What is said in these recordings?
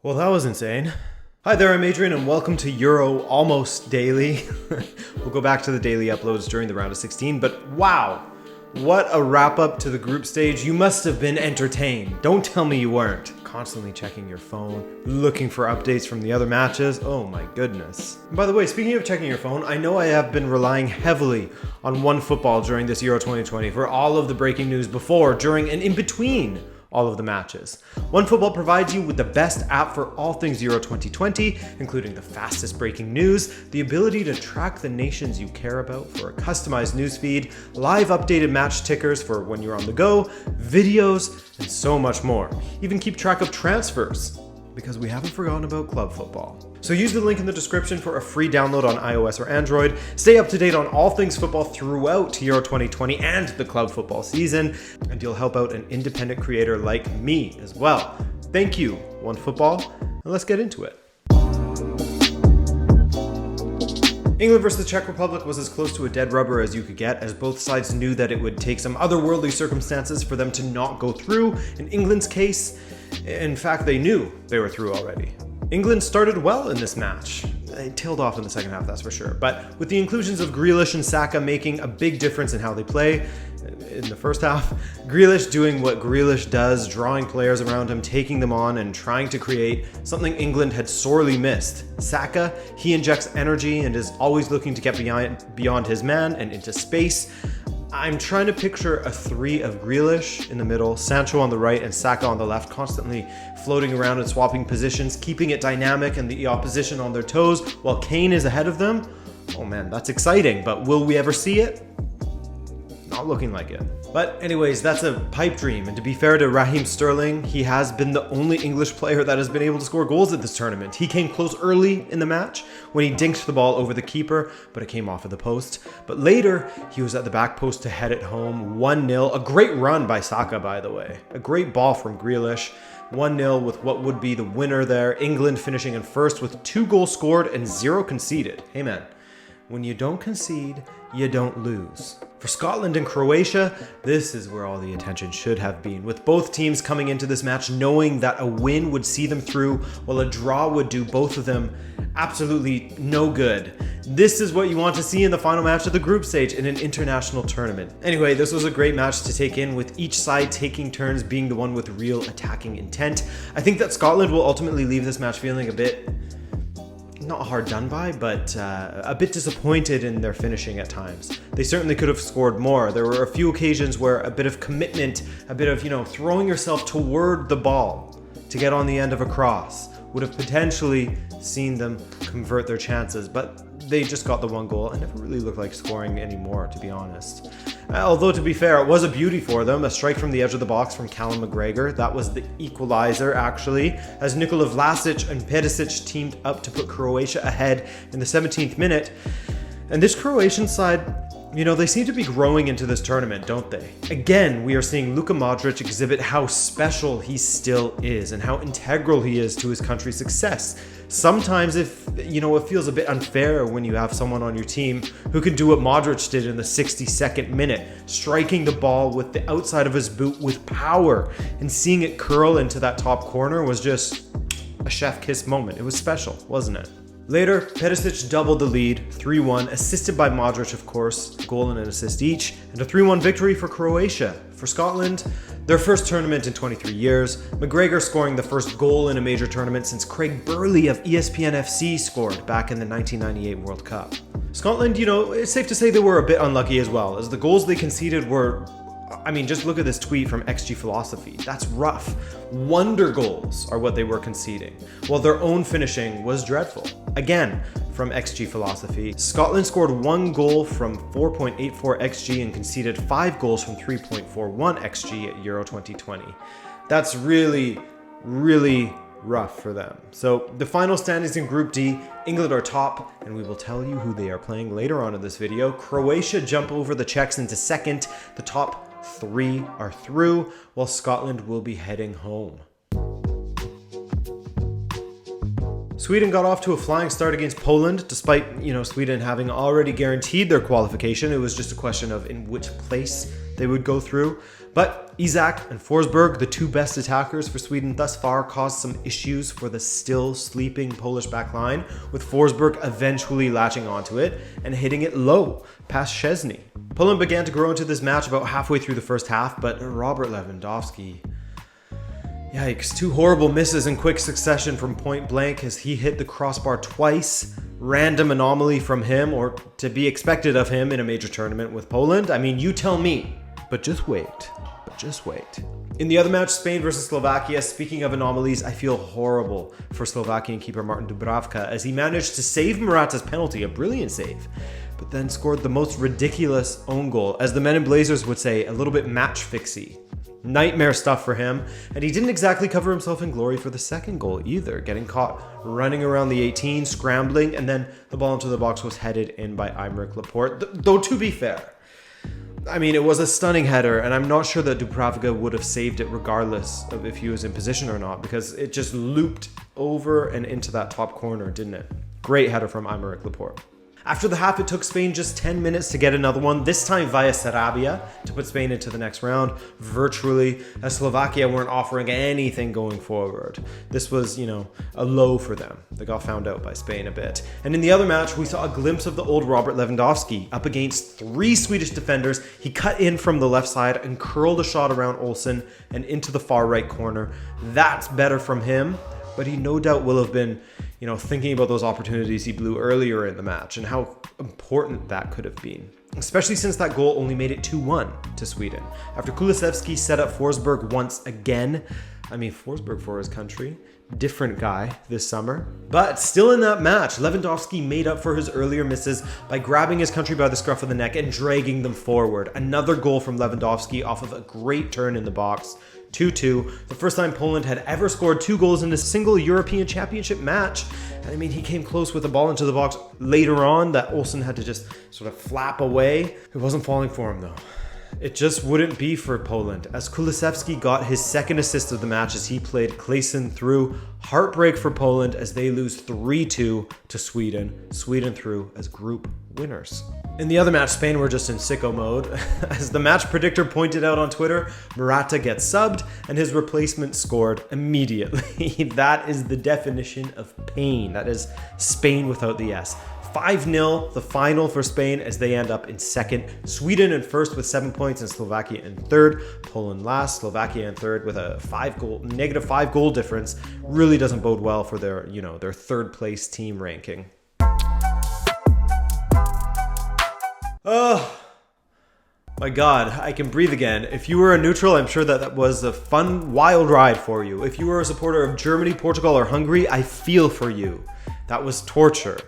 Well, that was insane. Hi there, I'm Adrian and welcome to Euro Almost Daily. We'll go back to the daily uploads during the round of 16, but wow, what a wrap up to the group stage. You must have been entertained. Don't tell me you weren't. Constantly checking your phone, looking for updates from the other matches. Oh my goodness. And by the way, speaking of checking your phone, I know I have been relying heavily on OneFootball during this Euro 2020 for all of the breaking news before, during, and in between all of the matches. OneFootball provides you with the best app for all things Euro 2020, including the fastest breaking news, the ability to track the nations you care about for a customized newsfeed, live updated match tickers for when you're on the go, videos, and so much more. Even keep track of transfers, because we haven't forgotten about club football. So use the link in the description for a free download on iOS or Android. Stay up to date on all things football throughout Euro 2020 and the club football season, and you'll help out an independent creator like me as well. Thank you, OneFootball, and let's get into it. England versus the Czech Republic was as close to a dead rubber as you could get, as both sides knew that it would take some otherworldly circumstances for them to not go through. In England's case, in fact, they knew they were through already. England started well in this match. They tailed off in the second half, that's for sure. But with the inclusions of Grealish and Saka making a big difference in how they play in the first half, Grealish doing what Grealish does, drawing players around him, taking them on, and trying to create something England had sorely missed. Saka, he injects energy and is always looking to get beyond his man and into space. I'm trying to picture a three of Grealish in the middle, Sancho on the right, and Saka on the left, constantly floating around and swapping positions, keeping it dynamic and the opposition on their toes while Kane is ahead of them. Oh man, that's exciting, but will we ever see it? Not looking like it. But anyways, that's a pipe dream, and to be fair to Raheem Sterling, he has been the only English player that has been able to score goals at this tournament. He came close early in the match when he dinked the ball over the keeper, but it came off of the post. But later, he was at the back post to head it home, 1-0. A great run by Saka, by the way. A great ball from Grealish. 1-0 with what would be the winner there. England finishing in first with 2 goals scored and 0 conceded. Amen. When you don't concede, you don't lose. For Scotland and Croatia, this is where all the attention should have been, with both teams coming into this match knowing that a win would see them through, while a draw would do both of them absolutely no good. This is what you want to see in the final match of the group stage in an international tournament. Anyway, this was a great match to take in, with each side taking turns being the one with real attacking intent. I think that Scotland will ultimately leave this match feeling a bit, not hard done by, but a bit disappointed in their finishing at times. They certainly could have scored more. There were a few occasions where a bit of commitment, a bit of, throwing yourself toward the ball to get on the end of a cross would have potentially seen them convert their chances, but they just got the 1 goal and never really looked like scoring anymore, to be honest. Although, to be fair, it was a beauty for them. A strike from the edge of the box from Callum McGregor. That was the equalizer, actually, as Nikola Vlasic and Perisic teamed up to put Croatia ahead in the 17th minute. And this Croatian side, they seem to be growing into this tournament, don't they? Again, we are seeing Luka Modric exhibit how special he still is and how integral he is to his country's success. Sometimes it feels a bit unfair when you have someone on your team who can do what Modric did in the 62nd minute, striking the ball with the outside of his boot with power, and seeing it curl into that top corner was just a chef kiss moment. It was special, wasn't it? Later, Perisic doubled the lead, 3-1, assisted by Modric, of course, a goal and an assist each, and a 3-1 victory for Croatia. For Scotland, their first tournament in 23 years, McGregor scoring the first goal in a major tournament since Craig Burley of ESPN FC scored back in the 1998 World Cup. Scotland, it's safe to say they were a bit unlucky as well, as the goals they conceded were, just look at this tweet from XG Philosophy. That's rough. Wonder goals are what they were conceding, while their own finishing was dreadful. Again, from XG Philosophy, Scotland scored 1 goal from 4.84 XG and conceded 5 goals from 3.41 XG at Euro 2020. That's really, really rough for them. So the final standings in Group D, England are top, and we will tell you who they are playing later on in this video. Croatia jump over the Czechs into second. The top 3 are through, while Scotland will be heading home. Sweden got off to a flying start against Poland, despite, Sweden having already guaranteed their qualification. It was just a question of in which place they would go through. But Isak and Forsberg, the two best attackers for Sweden thus far, caused some issues for the still sleeping Polish backline, with Forsberg eventually latching onto it and hitting it low past Szczesny. Poland began to grow into this match about halfway through the first half, but Robert Lewandowski... Yikes, two horrible misses in quick succession from point blank as he hit the crossbar twice. Random anomaly from him, or to be expected of him in a major tournament with Poland. I mean, you tell me. But just wait. In the other match, Spain versus Slovakia, speaking of anomalies, I feel horrible for Slovakian keeper Martin Dubravka as he managed to save Morata's penalty, a brilliant save, but then scored the most ridiculous own goal, as the men in Blazers would say, a little bit match fixy. Nightmare stuff for him, and he didn't exactly cover himself in glory for the second goal either, getting caught running around the 18, scrambling, and then the ball into the box was headed in by Aymeric Laporte. Though to be fair, I mean, it was a stunning header, and I'm not sure that Dubravka would have saved it regardless of if he was in position or not, because it just looped over and into that top corner, didn't it? Great header from Aymeric Laporte. After the half, it took Spain just 10 minutes to get another one, this time via Sarabia, to put Spain into the next round, virtually, as Slovakia weren't offering anything going forward. This was, a low for them. They got found out by Spain a bit. And in the other match, we saw a glimpse of the old Robert Lewandowski. Up against 3 Swedish defenders, he cut in from the left side and curled a shot around Olsen and into the far right corner. That's better from him, but he no doubt will have been thinking about those opportunities he blew earlier in the match and how important that could have been. Especially since that goal only made it 2-1 to Sweden. After Kulusevski set up Forsberg once again. I mean, Forsberg for his country. Different guy this summer. But still in that match, Lewandowski made up for his earlier misses by grabbing his country by the scruff of the neck and dragging them forward. Another goal from Lewandowski off of a great turn in the box. 2-2, the first time Poland had ever scored 2 goals in a single European Championship match. And I mean, he came close with the ball into the box later on that Olsen had to just sort of flap away. It wasn't falling for him though. It just wouldn't be for Poland, as Kulusevski got his second assist of the match as he played Klaassen through. Heartbreak for Poland as they lose 3-2 to Sweden. Sweden through as group winners. In the other match, Spain were just in sicko mode. As the match predictor pointed out on Twitter, Morata gets subbed and his replacement scored immediately. That is the definition of pain. That is Spain without the S. 5-0, the final for Spain as they end up in second. Sweden in first with 7 points and Slovakia in third. Poland last, Slovakia in third with a negative 5 goal difference. Really doesn't bode well for their, their third place team ranking. Oh my God, I can breathe again. If you were a neutral, I'm sure that was a fun, wild ride for you. If you were a supporter of Germany, Portugal, or Hungary, I feel for you. That was torture.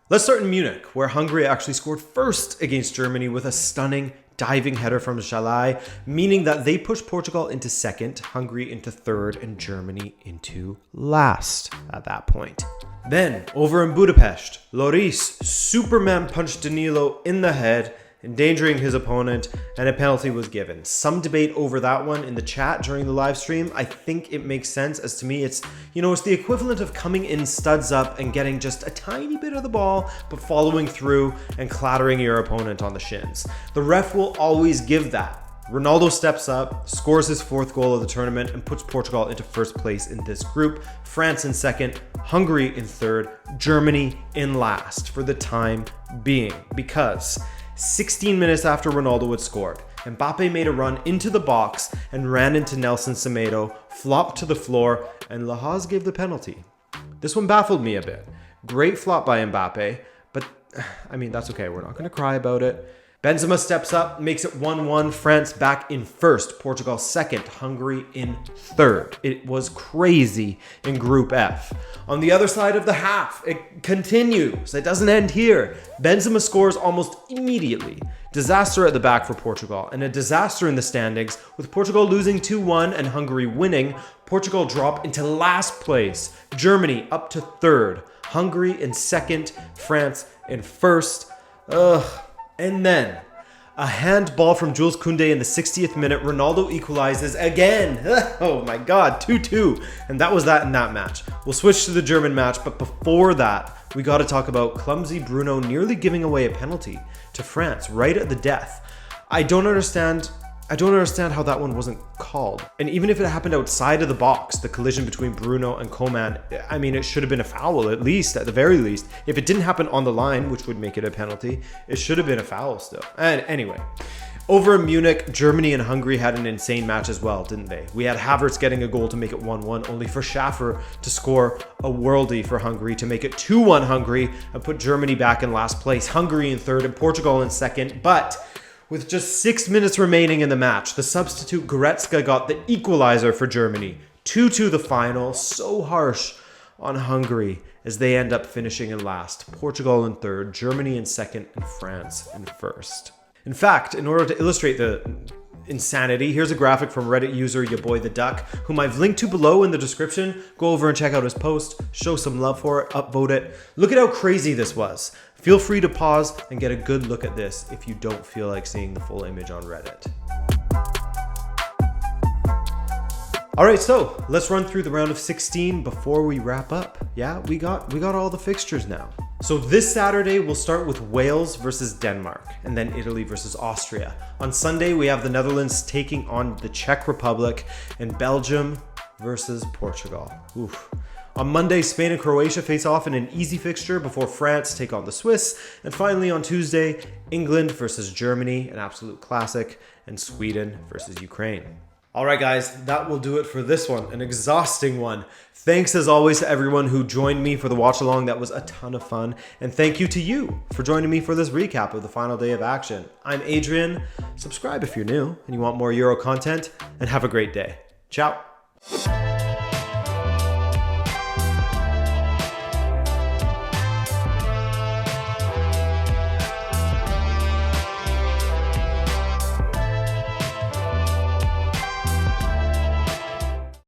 Let's start in Munich, where Hungary actually scored first against Germany with a stunning diving header from Jalai, meaning that they pushed Portugal into second, Hungary into third, and Germany into last at that point. Then, over in Budapest, Lloris Superman punched Danilo in the head, endangering his opponent, and a penalty was given. Some debate over that one in the chat during the live stream. I think it makes sense, as to me it's the equivalent of coming in studs up and getting just a tiny bit of the ball, but following through and clattering your opponent on the shins. The ref will always give that. Ronaldo steps up, scores his 4th goal of the tournament, and puts Portugal into first place in this group. France in second, Hungary in third, Germany in last for the time being, because 16 minutes after Ronaldo had scored, Mbappe made a run into the box and ran into Nelson Semedo, flopped to the floor, and Lahaz gave the penalty. This one baffled me a bit. Great flop by Mbappe, but I mean, that's okay. We're not going to cry about it. Benzema steps up, makes it 1-1. France back in first, Portugal second, Hungary in third. It was crazy in Group F. On the other side of the half, it continues. It doesn't end here. Benzema scores almost immediately. Disaster at the back for Portugal, and a disaster in the standings, with Portugal losing 2-1 and Hungary winning. Portugal drop into last place, Germany up to third, Hungary in second, France in first. And then, a handball from Jules Koundé in the 60th minute. Ronaldo equalizes again. Oh my God, 2-2. And that was that in that match. We'll switch to the German match, but before that, we got to talk about clumsy Bruno nearly giving away a penalty to France right at the death. I don't understand I don't understand how that one wasn't called. And even if it happened outside of the box, the collision between Bruno and Coman, I mean, it should have been a foul at least, at the very least. If it didn't happen on the line, which would make it a penalty, it should have been a foul still. And anyway, over in Munich, Germany and Hungary had an insane match as well, didn't they? We had Havertz getting a goal to make it 1-1, only for Schaffer to score a worldie for Hungary to make it 2-1 Hungary and put Germany back in last place, Hungary in third and Portugal in second. But with just 6 minutes remaining in the match, the substitute Goretzka got the equalizer for Germany. 2-2 the final, so harsh on Hungary as they end up finishing in last. Portugal in third, Germany in second, and France in first. In fact, in order to illustrate the insanity, here's a graphic from Reddit user Yaboy the Duck, whom I've linked to below in the description. Go over and check out his post, show some love for it, upvote it. Look at how crazy this was. Feel free to pause and get a good look at this if you don't feel like seeing the full image on Reddit. All right, so let's run through the round of 16 before we wrap up. Yeah, we got all the fixtures now. So this Saturday, we'll start with Wales versus Denmark, and then Italy versus Austria. On Sunday, we have the Netherlands taking on the Czech Republic, and Belgium versus Portugal. Oof. On Monday, Spain and Croatia face off in an easy fixture before France take on the Swiss. And finally on Tuesday, England versus Germany, an absolute classic, and Sweden versus Ukraine. All right, guys, that will do it for this one, an exhausting one. Thanks as always to everyone who joined me for the watch along. That was a ton of fun. And thank you to you for joining me for this recap of the final day of action. I'm Adrian. Subscribe if you're new and you want more Euro content, and have a great day. Ciao.